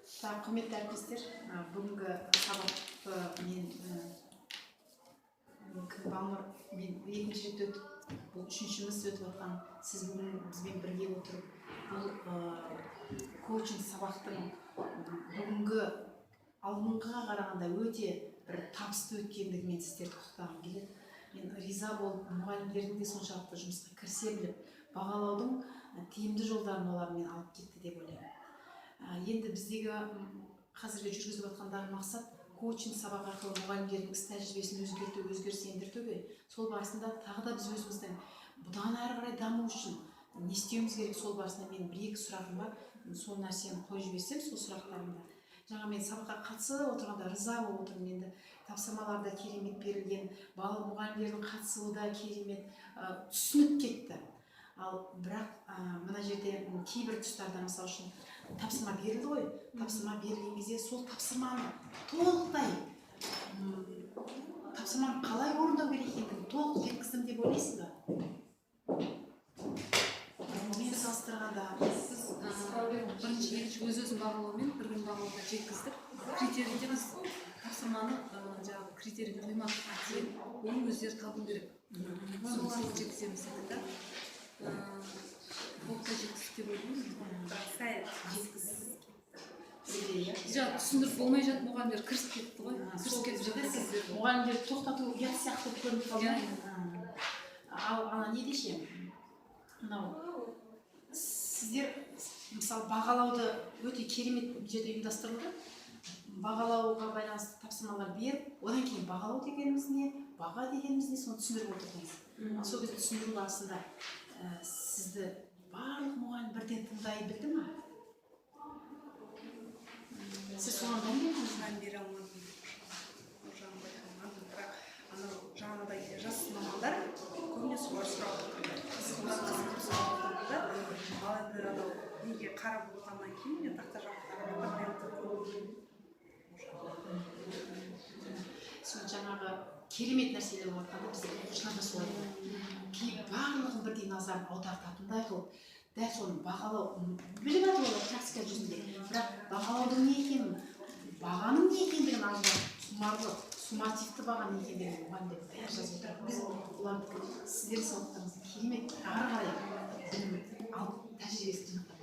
Құрметті әріптестер, бүгінгі сабақты мен Балнұр, мен екінші рет өтіп, бұл үшіншіміз өтіп жатқан, сіз бүгін бізбен бірге отырып, бұл коучинг сабақтың бүгінгі алдыңғыға қарағанда өте бір табысты өткендігімен сіздерді құттықтағым келеді. Мен риза болып, мұғалімдердің де соншалықты жұмысқа кірісе біліп, бағалаудың тиімді жолдарын олар мен алып кетті деп ойлаймын. Енді біздегі қазіргі жүргізіп жатқандағы мақсат коучинг сабақ арқылы мұғалімдердің іс тәжірибесін өзгерту, өзгеріс ендіртуге. Сол барысында тағы да біз өзіміздің бұдан әрі қарай даму үшін не істеуіміз керек, сол барысында менің бір-екі сұрағым бар. Сол нәрсені қойып жіберсем, сол сұрақтарымда. Жаңа мен сабаққа қатысып отырғанда риза болып отырмын. Енді тапсырмаларда керемет берілген, мұғалімдердің қатысуы да керемет, түсініп кетті. Ал бірақ мына жерде кейбір тұстарда, мысалы үшін тапсырма берілді ғой, тапсырма берілген кезде сол тапсырманы толықтай тапсырманы қалай орындау керек екендігін толық жеткіздім деп ойлайсыз ба? Мен салыстырғанда сіз бірінші екінші өз-өзін бағалаумен бір күн бағалауға жеткіздік. Критерийде біз тапсырманы жаңағы критерийді қоймадық дейін, оның өздері табу керек. Соны жеткіземіз дедік. Толықтай жеткіздік деп ойлаймын. Сәл жеткізсіз. Түсіндіріп болмай жатып мұғалімдер кірісіп кетті ғой. Кірісіп кетіп жатыр. Мұғалімдер тоқтату ұят сияқты көрініп қалды. Ал ана не десе? Мынау сіздер мысалы бағалауды өте керемет жерде ұйымдастырылды. Бағалауға байланысты тапсырмалар беріп, одан кейін бағалау дегеніміз не, баға дегеніміз не, соны түсіндіріп отырдыңыз. Сол кезде түсіндіру барысында сізді барлық мұғалім бірден тыңдай білді ме? Сіз соған дән бердіңіз? Мән бере алмадым. Жағын байқамадым. Бірақ анау жаңағыдай жас мамандар көбіне солар сұрап отырды. Солар қызығып сұрап отырды. Ал енді анау неге қарап отырғаннан кейін мен тақта жақтағы вариантты жаңағы керемет нәрселер болып жатқанда бізде оқушылар да солай барлығын бірдей назарын аудартатындай қылып, дәл соны бағалау біліп жатыр олар практика жүзінде, бірақ бағалаудың не екенін, бағаның не екендігін алдында суммативті баға не екендігін мұғалімдер бәрі жазып отырады. Біз оларды сіздер сабақтарыңызды керемет ары қарай білім алып тәжірибесін жинақтап